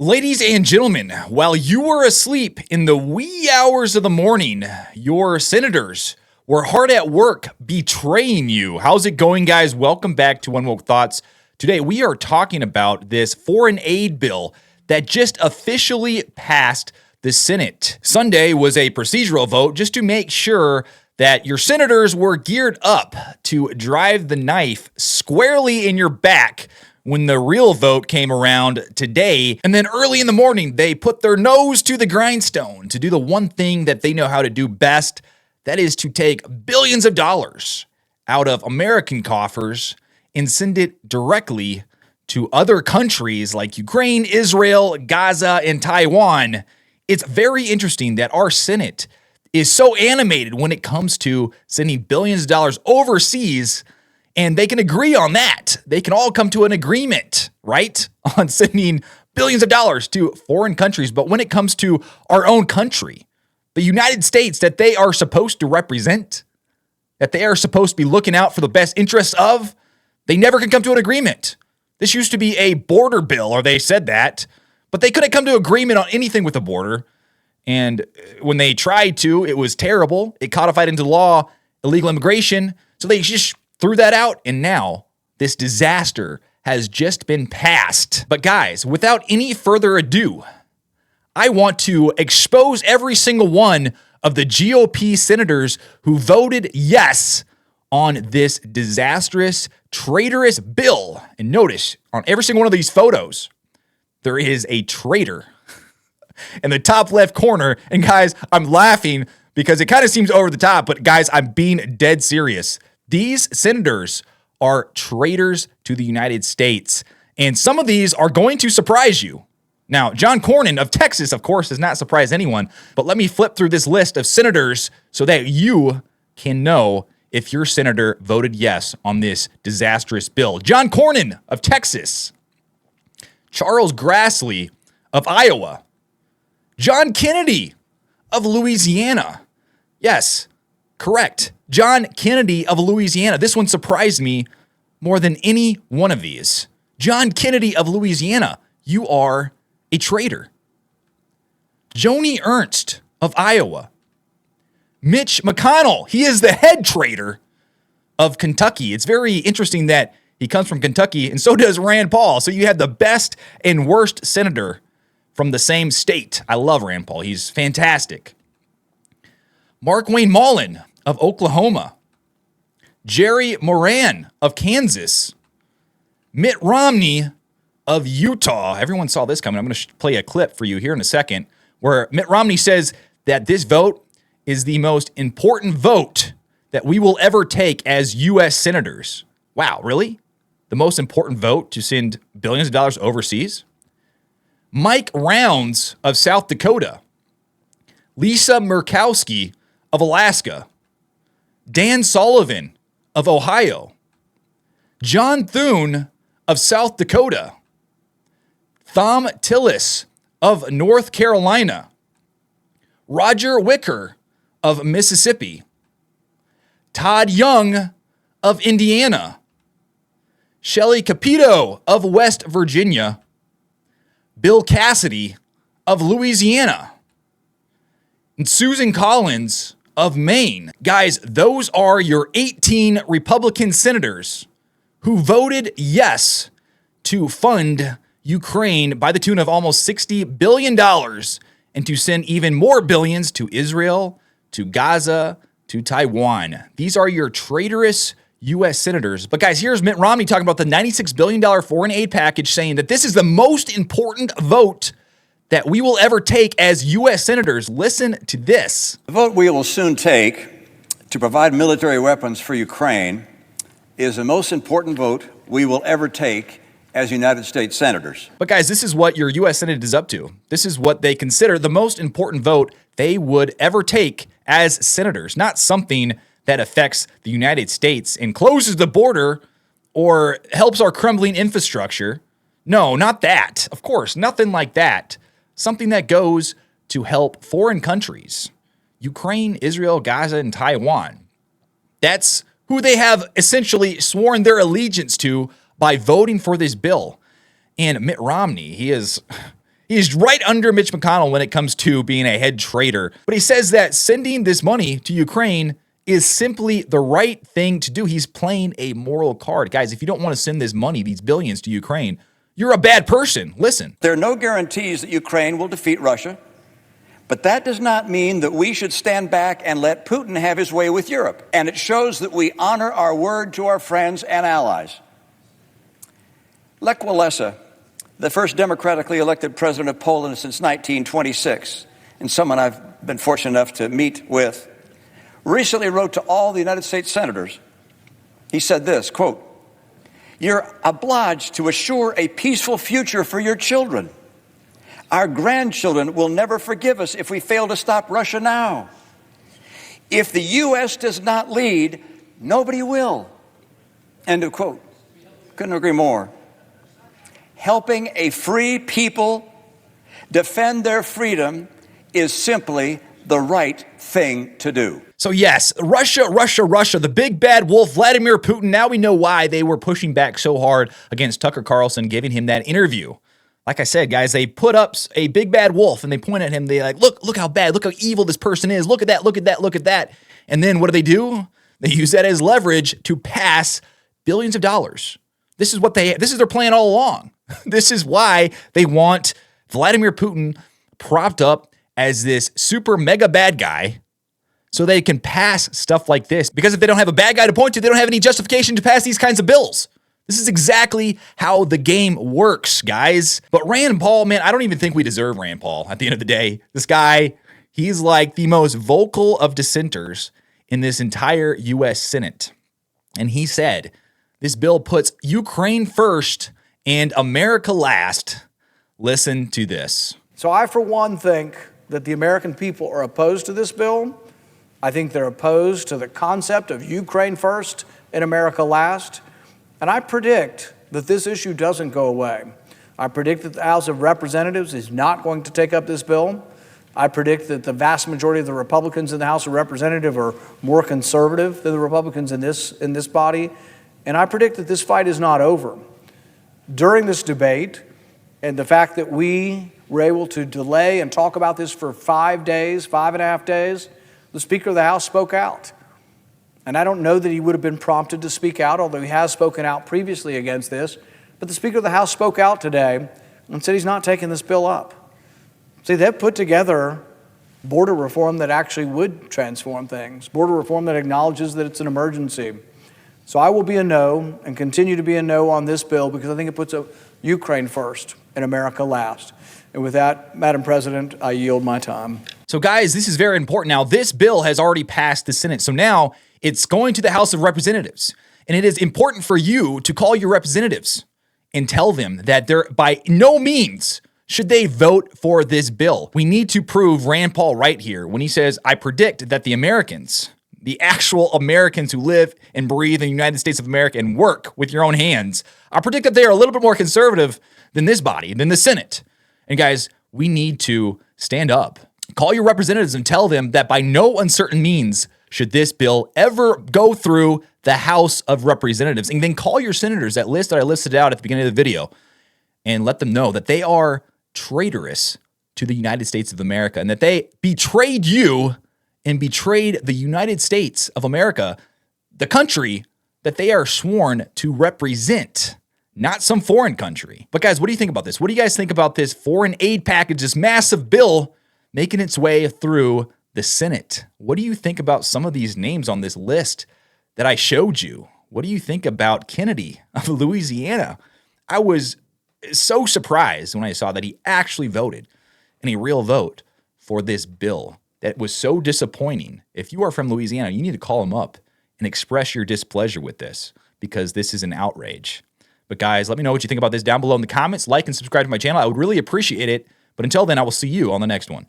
Ladies and gentlemen, while you were asleep in the wee hours of the morning, your senators were hard at work betraying you. How's it going, guys? Welcome back to UnwokeThoughts. Today, we are talking about this foreign aid bill that just officially passed the Senate. Sunday was a procedural vote just to make sure that your senators were geared up to drive the knife squarely in your back when the real vote came around today. And then early in the morning, they put their nose to the grindstone to do the one thing that they know how to do best. That is to take billions of dollars out of American coffers and send it directly to other countries like Ukraine, Israel, Gaza, and Taiwan. It's very interesting that our Senate is so animated when it comes to sending billions of dollars overseas. And they can agree on that. They can all come to an agreement, right, on sending billions of dollars to foreign countries. But when it comes to our own country, the United States that they are supposed to represent, that they are supposed to be looking out for the best interests of, they never can come to an agreement. This used to be a border bill, or they said that, but they couldn't come to agreement on anything with the border. And when they tried to, it was terrible. It codified into law illegal immigration. So they just threw that out, and now this disaster has just been passed. But guys, without any further ado, I want to expose every single one of the GOP senators who voted yes on this disastrous, traitorous bill. And notice, on every single one of these photos, there is a traitor in the top left corner. And guys, I'm laughing because it kind of seems over the top, but guys, I'm being dead serious. These senators are traitors to the United States, and some of these are going to surprise you. Now, John Cornyn of Texas, of course, does not surprise anyone, but let me flip through this list of senators so that you can know if your senator voted yes on this disastrous bill. John Cornyn of Texas, Charles Grassley of Iowa, John Kennedy of Louisiana. Yes, correct. John Kennedy of Louisiana. This one surprised me more than any one of these. John Kennedy of Louisiana, you are a traitor. Joni Ernst of Iowa. Mitch McConnell, he is the head traitor of Kentucky. It's very interesting that he comes from Kentucky, and so does Rand Paul. So you had the best and worst senator from the same state. I love Rand Paul. He's fantastic. Mark Wayne Mullen of Oklahoma, Jerry Moran of Kansas, Mitt Romney of Utah. Everyone saw this coming. I'm going to play a clip for you here in a second where Mitt Romney says that this vote is the most important vote that we will ever take as U.S. senators. Wow, really? The most important vote to send billions of dollars overseas? Mike Rounds of South Dakota, Lisa Murkowski of Alaska, Dan Sullivan of Ohio, John Thune of South Dakota, Thom Tillis of North Carolina, Roger Wicker of Mississippi, Todd Young of Indiana, Shelley Capito of West Virginia, Bill Cassidy of Louisiana, and Susan Collins of Maine. Guys, those are your 18 Republican senators who voted yes to fund Ukraine by the tune of almost $60 billion and to send even more billions to Israel, to Gaza, to Taiwan. These are your traitorous U.S. senators. But guys, here's Mitt Romney talking about the $96 billion foreign aid package, saying that this is the most important vote that we will ever take as U.S. senators. Listen to this. The vote we will soon take to provide military weapons for Ukraine is the most important vote we will ever take as United States senators. But guys, this is what your U.S. Senate is up to. This is what they consider the most important vote they would ever take as senators, not something that affects the United States and closes the border or helps our crumbling infrastructure. No, not that. Of course, nothing like that. Something that goes to help foreign countries, Ukraine, Israel, Gaza, and Taiwan. That's who they have essentially sworn their allegiance to by voting for this bill. And Mitt Romney, He's right under Mitch McConnell when it comes to being a head traitor. But he says that sending this money to Ukraine is simply the right thing to do. He's playing a moral card. Guys, if you don't want to send this money, these billions to Ukraine, you're a bad person. Listen. There are no guarantees that Ukraine will defeat Russia, but that does not mean that we should stand back and let Putin have his way with Europe. And it shows that we honor our word to our friends and allies. Lech Walesa, the first democratically elected president of Poland since 1926, and someone I've been fortunate enough to meet with, recently wrote to all the United States senators. He said this, quote, "You're obliged to assure a peaceful future for your children. Our grandchildren will never forgive us if we fail to stop Russia now. If the U.S. does not lead, nobody will." End of quote. Couldn't agree more. Helping a free people defend their freedom is simply the right thing to do. So yes, Russia, the big bad wolf, Vladimir Putin. Now we know why they were pushing back so hard against Tucker Carlson, giving him that interview. Like I said, guys, they put up a big bad wolf and they point at him. They like, look how bad, look how evil this person is. Look at that, look at that, look at that. And then what do? They use that as leverage to pass billions of dollars. This is their plan all along. This is why they want Vladimir Putin propped up as this super mega bad guy so they can pass stuff like this. Because if they don't have a bad guy to point to, they don't have any justification to pass these kinds of bills. This is exactly how the game works, guys. But Rand Paul, man, I don't even think we deserve Rand Paul at the end of the day. This guy, he's like the most vocal of dissenters in this entire U.S. Senate. And he said, this bill puts Ukraine first and America last. Listen to this. So I, for one, think that the American people are opposed to this bill. I think they're opposed to the concept of Ukraine first and America last. And I predict that this issue doesn't go away. I predict that the House of Representatives is not going to take up this bill. I predict that the vast majority of the Republicans in the House of Representatives are more conservative than the Republicans in this body. And I predict that this fight is not over. During this debate, and the fact that we were able to delay and talk about this for 5 days, 5.5 days, the Speaker of the House spoke out. And I don't know that he would have been prompted to speak out, although he has spoken out previously against this. But the Speaker of the House spoke out today and said he's not taking this bill up. See, they've put together border reform that actually would transform things, border reform that acknowledges that it's an emergency. So I will be a no and continue to be a no on this bill because I think it puts Ukraine first and America last. And with that, Madam President, I yield my time. So guys, this is very important. Now, this bill has already passed the Senate. So now it's going to the House of Representatives. And it is important for you to call your representatives and tell them that they're by no means should they vote for this bill. We need to prove Rand Paul right here when he says, I predict that the Americans, the actual Americans who live and breathe in the United States of America and work with your own hands, I predict that they are a little bit more conservative than this body, than the Senate. And guys, we need to stand up. Call your representatives and tell them that by no uncertain means should this bill ever go through the House of Representatives. And then call your senators, that list that I listed out at the beginning of the video, and let them know that they are traitorous to the United States of America and that they betrayed you and betrayed the United States of America, the country that they are sworn to represent, not some foreign country. But guys, what do you think about this? What do you guys think about this foreign aid package, this massive bill making its way through the Senate? What do you think about some of these names on this list that I showed you? What do you think about Kennedy of Louisiana? I was so surprised when I saw that he actually voted in a real vote for this bill. That was so disappointing. If you are from Louisiana, you need to call him up and express your displeasure with this because this is an outrage. But guys, let me know what you think about this down below in the comments. Like and subscribe to my channel. I would really appreciate it. But until then, I will see you on the next one.